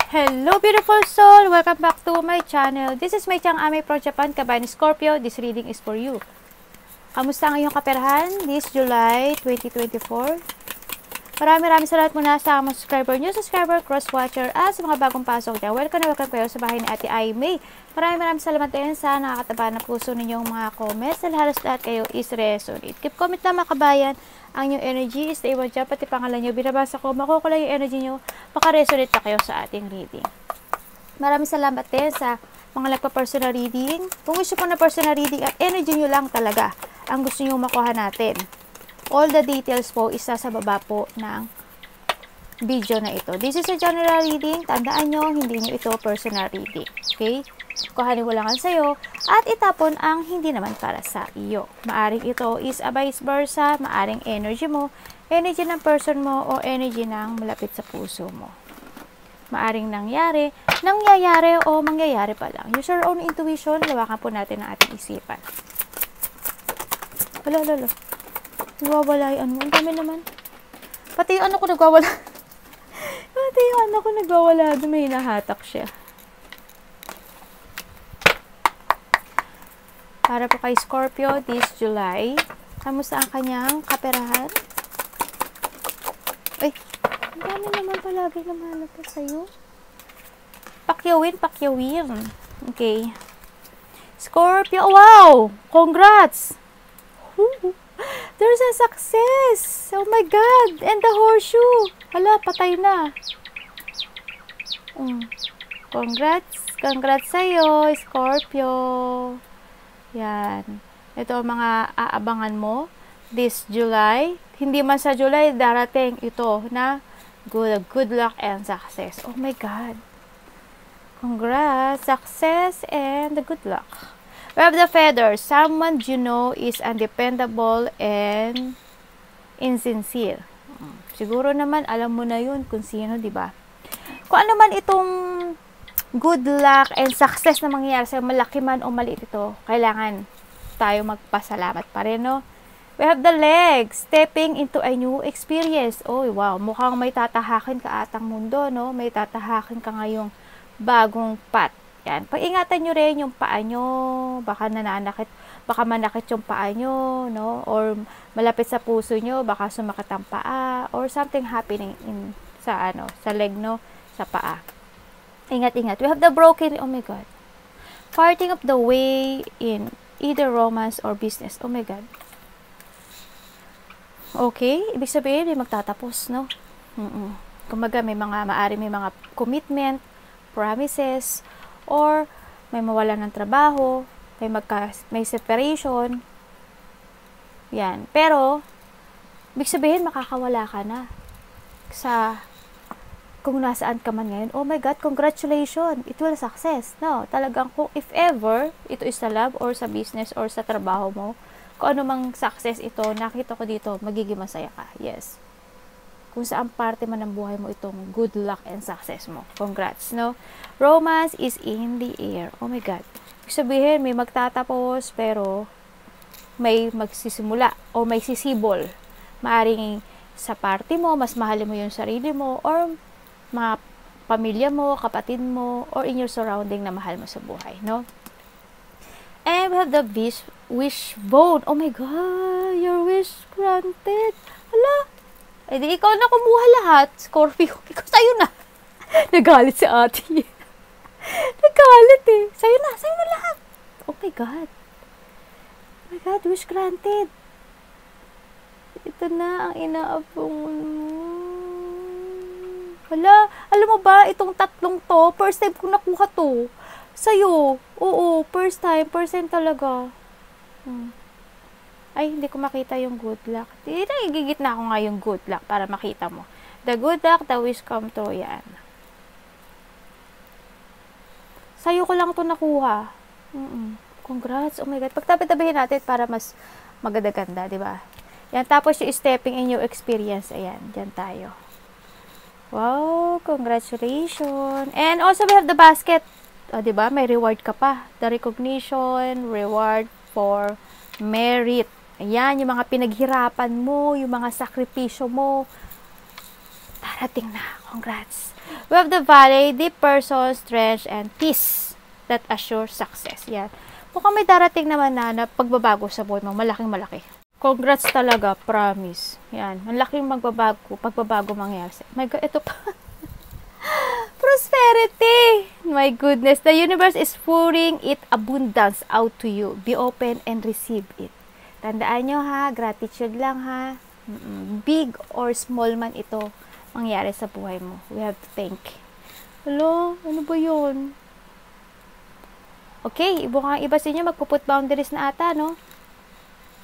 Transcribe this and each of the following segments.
Hello beautiful soul! Welcome back to my channel. This is my Chang Ame from Japan, Kabayan Scorpio. This reading is for you. Kamusta ang iyong kaperahan this July 2024? Maraming salamat muna sa mga subscriber, cross-watcher, at sa mga bagong pasok dyan. Welcome na welcome kayo sa bahay ni Ate Aimee. Maraming salamat din sa nakakataba na puso ninyong mga comments. Dahil halos lahat kayo is resonate. Keep comment na mga kabayan. Ang yung energy is naiwan dyan, pati pangalan nyo. Binabasa ko, makukulay yung energy nyo. Makaresonate na kayo sa ating reading. Maraming salamat din sa mga nagpa-personal reading. Kung gusto po na personal reading, ang energy nyo lang talaga ang gusto nyo makuha natin. All the details po isa sa baba po ng video na ito. This is a general reading. Tandaan nyo, hindi nyo ito personal reading. Okay? Kuhanin mo lang sa'yo at itapon ang hindi naman para sa iyo. Maaring ito is a vice versa, maaring energy mo, energy ng person mo, o energy ng malapit sa puso mo. Maaring nangyayari o mangyayari pa lang. Use your own intuition, lawakan po natin ang ating isipan. Lalo. Nawawala yung ano. Ang dami naman. Pati yung ano ko nagwawala. Pati yung ano ko nagwawala. May nahatak siya. Para po kay Scorpio this July. Kamusta ang kanyang kaperahan? Ay, ang dami naman palagi lumalabas sa'yo. Pakyawin. Okay. Scorpio, wow! Congrats! There's a success! Oh my God! And the horseshoe! Hala, patay na. Congrats sa'yo, Scorpio. Yan. Ito ang mga aabangan mo this July. Hindi man sa July, darating ito na good luck and success. Oh my God. Congrats, success, and the good luck. We have the feathers. Someone you know is undependable and insincere. Siguro naman, alam mo na yun kung sino, di ba? Kung ano man itong good luck and success na mangyayari sa malaki man o maliit ito, kailangan tayo magpasalamat pa rin, no? We have the legs, stepping into a new experience. Oh, wow, mukhang may tatahakin ka atang mundo, no? May tatahakin ka ngayong bagong path. Yan, pag-ingatan nyo rin yung paa nyo, baka manakit yung paa nyo, no? Or malapit sa puso nyo, baka sumakit ang paa, or something happening sa leg, no? Sa paa. Ingat. We have the broken, oh my God. Parting of the way in either romance or business. Oh my God. Okay, ibig sabihin, may magtatapos, no? Kumbaga, may mga commitment, promises, or may mawalan ng trabaho, may separation. Yan. Pero, ibig sabihin, makakawala ka na sa kung nasaan ka man ngayon. Oh my God, congratulations! It will success. No, talagang kung if ever, ito is sa love or sa business or sa trabaho mo, kung ano mang success ito, nakita ko dito, magiging masaya ka. Yes. Kung saan parte man ng buhay mo itong good luck and success mo. Congrats, no? Romance is in the air. Oh my God. Ibig sabihin, may magtatapos, pero may magsisimula o may sisibol. Maaring sa party mo, mas mahalin mo yung sarili mo, or mga pamilya mo, kapatid mo, or in your surrounding na mahal mo sa buhay, no? And we have the wishbone. Oh my God, your wish granted. Hala, eh di ikaw na kumuha lahat, Scorpio. Ikaw sa'yo na. Nagalit si ate. Nagalit eh. Sa'yo na lahat. Oh my God. Oh my God, wish granted. Ito na ang inaabong mo. Hala, alam mo ba, itong tatlong to, first time ko nakuha to. Sa'yo. Oo, first time talaga. Ay, hindi ko makita yung good luck. Igigit na ako nga yung good luck para makita mo. The good luck, the wish come true, yan. Sa'yo ko lang to nakuha. Congrats. Oh my God. Pagtabi-tabihin natin para mas maganda-ganda, di ba? Yan, tapos yung stepping in your experience. Ayan, dyan tayo. Wow, congratulations. And also we have the basket. Di ba? May reward ka pa. The recognition, reward for merit. Ayan, yung mga pinaghirapan mo, yung mga sakripisyo mo. Darating na. Congrats. We have the Valley, deep person, strength, and peace that assure success. Yan. Mukhang may darating naman na pagbabago sa buhay mo. Malaking malaki. Congrats talaga, promise. Yan. Malaking pagbabago mangyayari. My God, ito pa. Prosperity! My goodness, the universe is pouring its abundance out to you. Be open and receive it. Tandaan nyo ha, gratitude lang ha. Big or small man ito mangyari sa buhay mo. We have to thank. Hello, ano ba yun? Okay, iba sa inyo, magpuput boundaries na ata, no?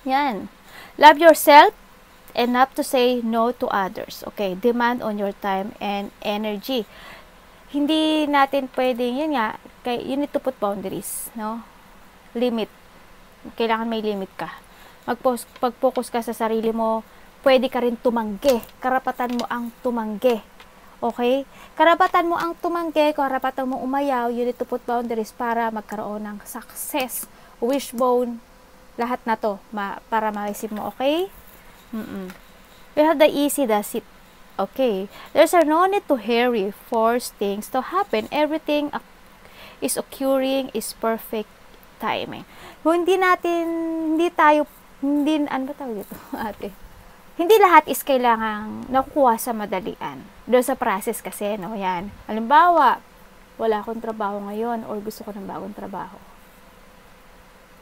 Yan. Love yourself and not to say no to others. Okay, demand on your time and energy. Hindi natin pwedeng, yun nga, you need to put boundaries, no? Limit. Kailangan may limit ka. Pag-focus ka sa sarili mo, pwede ka rin tumanggi. Karapatan mo ang tumanggi. Okay? Karapatan mo ang tumanggi, karapatan mo umayaw, you need to put boundaries para magkaroon ng success, wishbone, lahat na to, para ma-receive mo, okay? We have the easy does it. Okay, there's no need to hurry, force things to happen. Everything is occurring is perfect timing. Kung ano ba tawag dito, ate? Hindi lahat is kailangang nakukuha sa madalian. Doon sa process kasi, no, yan. Halimbawa, wala akong trabaho ngayon or gusto ko ng bagong trabaho.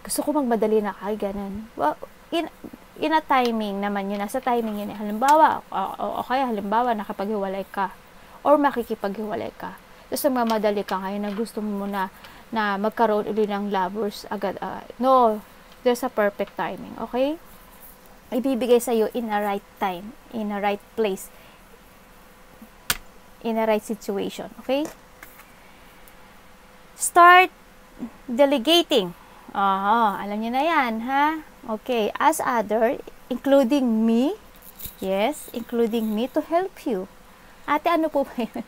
Gusto ko magmadali na ganun. Well, in a timing naman yun, nasa timing yun. Halimbawa, halimbawa, nakapaghiwalay ka or makikipaghiwalay ka. Tapos magmamadali ka ngayon na gusto mo na magkaroon ulit ng lovers agad. No, there's a perfect timing, okay? Ibibigay sa'yo in a right time, in a right place, in a right situation, okay? Start delegating. Alam niyo na yan, ha? Okay, ask other, including me, yes, including me to help you. Ate, ano po ba yun?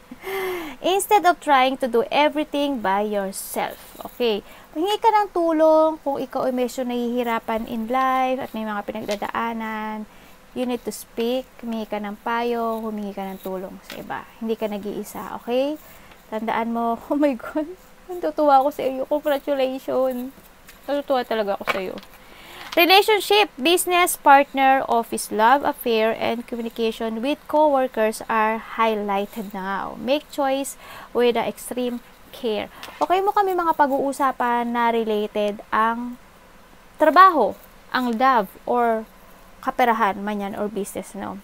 Instead of trying to do everything by yourself. Okay, hingi ka ng tulong kung ikaw ay medyo nahihirapan in life at may mga pinagdadaanan. You need to speak, humingi ka ng payo, humingi ka ng tulong sa iba. Hindi ka nag-iisa, okay? Tandaan mo, oh my God, natutuwa ako sa iyo. Congratulations. Natutuwa talaga ako sa iyo. Relationship, business, partner, office, love, affair, and communication with co-workers are highlighted now. Make choice with the extreme care. Okay mo kami mga pag-uusapan na related ang trabaho, ang love, or kaperahan man yan, or business, no?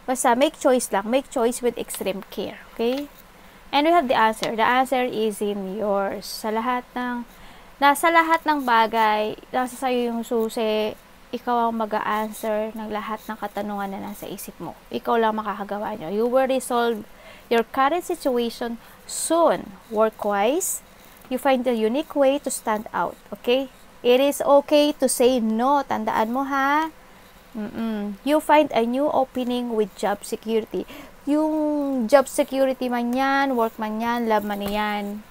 Basta, make choice lang. Make choice with extreme care. Okay? And we have the answer. The answer is in yours. Nasa lahat ng bagay, nasa sayo yung susi, ikaw ang mag-a-answer ng lahat ng katanungan na nasa isip mo. Ikaw lang makakagawa nyo. You will resolve your current situation soon. Work wise. You find a unique way to stand out. Okay? It is okay to say no. Tandaan mo, ha? You find a new opening with job security. Yung job security man yan, work man yan, love man yan,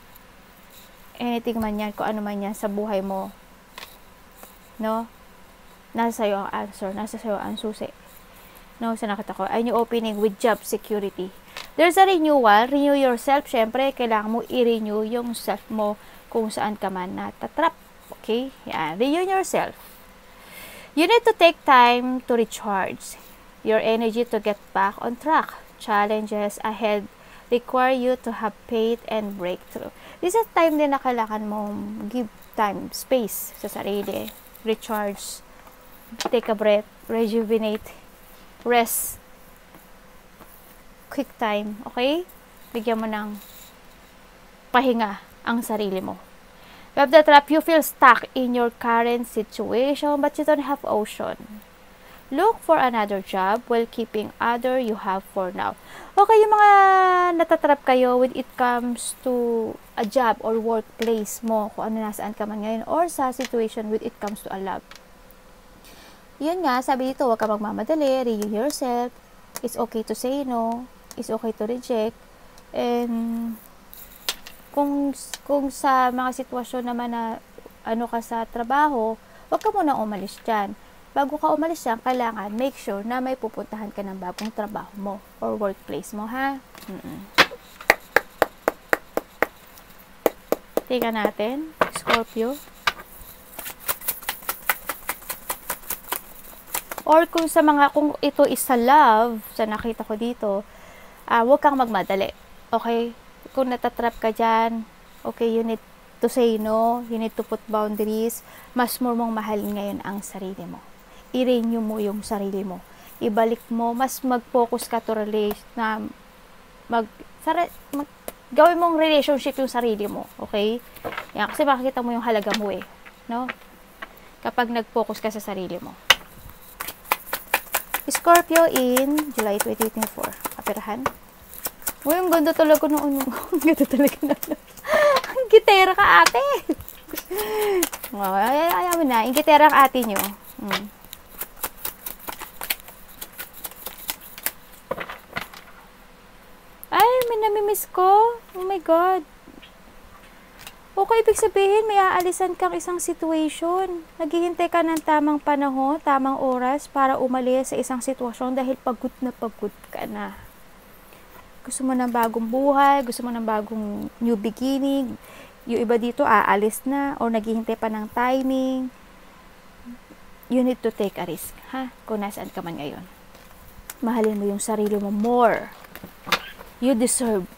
anything man yan, kung ano man yan sa buhay mo, no? Nasa sayo ang answer, nasa sayo ang susi. No, sa nakita ko, a new opening with job security. There's a renewal. Renew yourself. Syempre, kailangan mo i-renew yung self mo kung saan ka man natatrap. Okay? Yan. Renew yourself. You need to take time to recharge your energy to get back on track. Challenges ahead require you to have faith and breakthrough. This is time din na kailangan mong give time, space sa sarili. Recharge. Take a breath. Rejuvenate. Rest. Quick time. Okay? Bigyan mo ng pahinga ang sarili mo. You have the trap. You feel stuck in your current situation but you don't have option. Look for another job while keeping other you have for now. Okay, yung mga natatrap kayo when it comes to a job or workplace mo, kung ano nasaan ka man ngayon, or sa situation when it comes to a love. Yun nga, sabi dito, huwag ka magmamadali, renew yourself. It's okay to say no. It's okay to reject. And kung sa mga sitwasyon naman na ano ka sa trabaho, huwag ka muna umalis dyan. bago ka umalis dyan, kailangan make sure na may pupuntahan ka ng bagong trabaho mo or workplace mo, ha? Tingnan natin, Scorpio. Or kung ito is sa love, sa nakita ko dito, huwag kang magmadali. Okay? Kung natatrap ka dyan, okay, you need to say no, you need to put boundaries. Mas more mong mahalin ngayon ang sarili mo. I-renew mo yung sarili mo. Ibalik mo, mas mag-focus ka to gawin mong relationship yung sarili mo, okay? Yan, kasi makikita mo yung halaga mo no? Kapag nag-focus ka sa sarili mo. Scorpio in July 2024. Kapirahan. Uy, ang ganda talaga noon. Ang ganda talaga na. Ang gitera ka, ate. Ayaw mo na. Ang gitera ka, ate nyo. Ay, may namimiss ko. Oh my God. Okay, ibig sabihin, may aalisan kang isang situation. Naghihintay ka ng tamang panahon, tamang oras para umalis sa isang sitwasyon dahil pagod ka na. Gusto mo ng bagong buhay, gusto mo ng bagong new beginning. Yung iba dito, aalis na or naghihintay pa ng timing. You need to take a risk, ha? Kung nasaan ka man ngayon. Mahalin mo yung sarili mo more. You deserve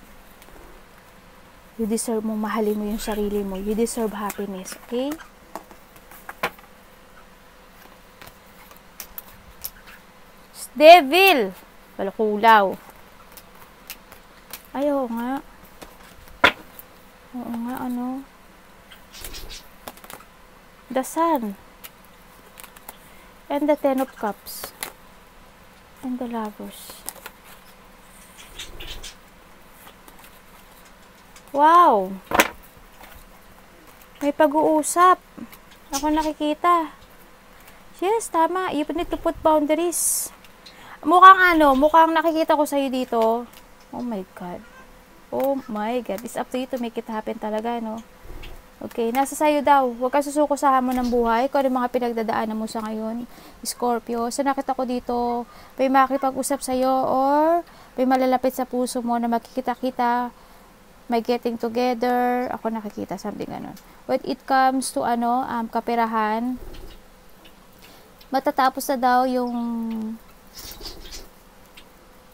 mong mahalin mo yung sarili mo. You deserve happiness, okay? Devil! Balakulaw. Ay, oo nga. Oo nga, ano? The Sun. And the Ten of Cups. And the Lovers. Wow! May pag-uusap. Ako nakikita. Yes, tama. You need to put boundaries. Mukhang nakikita ko sa'yo dito. Oh my God. Oh my God. It's up to you to make it happen talaga, no? Okay, nasa sa'yo daw. Huwag ka susuko sa hamon ng buhay. Kung ano mga pinagdadaanan mo sa ngayon, Scorpio. So, nakita ko dito, may makipag-usap sa'yo or may malalapit sa puso mo na makikita-kita, may getting together, ako nakikita, something ganun. When it comes to, kaperahan, matatapos na daw yung,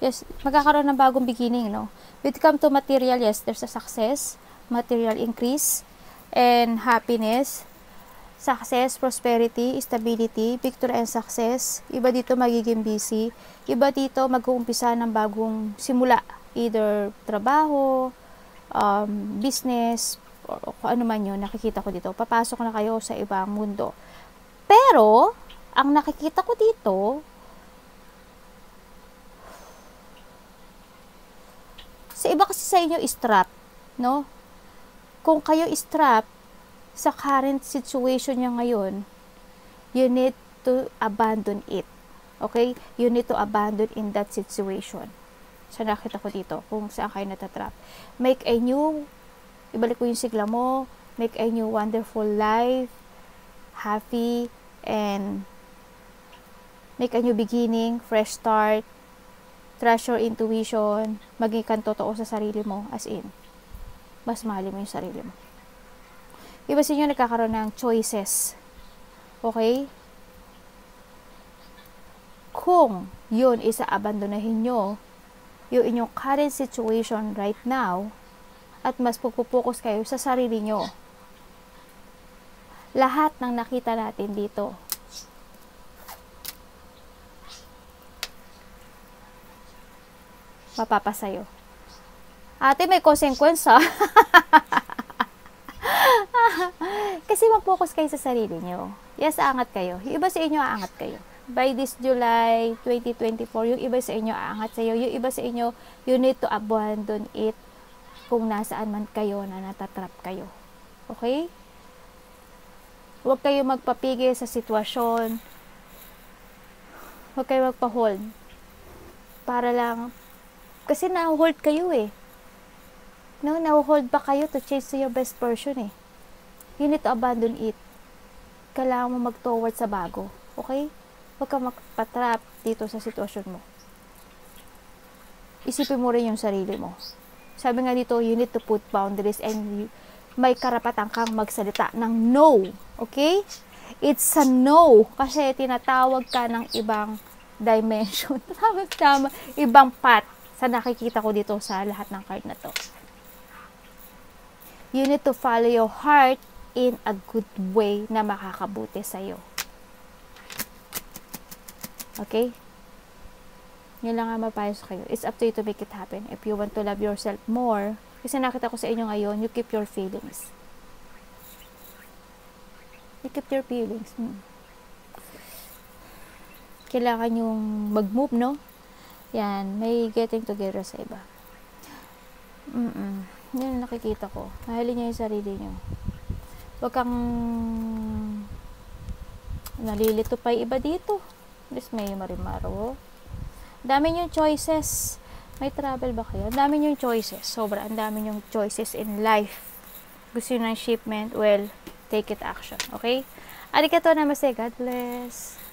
yes, magkakaroon ng bagong beginning, no? When it comes to material, yes, there's a success, material increase, and happiness, success, prosperity, stability, victory and success. Iba dito magiging busy, iba dito mag-uumpisa ng bagong simula, either trabaho, business, o kung ano man yun, nakikita ko dito. Papasok na kayo sa ibang mundo. Pero, ang nakikita ko dito, sa iba kasi sa inyo strap, no? Kung kayo strap sa current situation nyo ngayon, you need to abandon it. Okay? You need to abandon in that situation. So, nakita ko dito kung saan kayo natatrap. Make a new, ibalik ko yung sigla mo, make a new wonderful life, happy, and make a new beginning, fresh start, trust your intuition, maging kang totoo sa sarili mo, as in, mas mahalin mo yung sarili mo. Iba sa inyo nagkakaroon ng choices. Okay? Kung yun isa abandonahin nyo, yung inyong current situation right now, at mas pagpupokus kayo sa sarili nyo. Lahat ng nakita natin dito, mapapasayo. Ate, may consequence, ha? Kasi mag-focus kayo sa sarili nyo. Yes, aangat kayo. Yung iba sa inyo, aangat kayo. By this July 2024, yung iba sa inyo aangat sa'yo, yung iba sa inyo, you need to abandon it kung nasaan man kayo na natatrap kayo. Okay? Huwag kayo magpapigil sa sitwasyon. Huwag kayo magpa-hold. Para lang, kasi na-hold kayo No, na-hold pa kayo to change to your best version You need to abandon it. Kailangan mo mag-toward sa bago. Okay? Huwag kang magpatrap dito sa sitwasyon mo. Isipin mo rin yung sarili mo. Sabi nga dito, you need to put boundaries and may karapatan kang magsalita ng no. Okay? It's a no. Kasi tinatawag ka ng ibang dimension. Tama. Ibang path sa nakikita ko dito sa lahat ng card na to. You need to follow your heart in a good way na makakabuti sa'yo. Okay? Yun lang ang mapayo sa kayo. It's up to you to make it happen. If you want to love yourself more, kasi nakita ko sa inyo ngayon, you keep your feelings. You keep your feelings. Kailangan yung mag-move, no? Yan, may getting together sa iba. Yan nakikita ko. Mahalin niyo yung sarili niyo. Huwag kang nalilito pa yung iba dito. Just may marimaro. Dami yung choices. May travel ba kayo? Dami yung choices. Sobra. Ang dami yung choices in life. Gusto nyo ng shipment? Well, take it action. Okay? Arigatou namaste. God bless.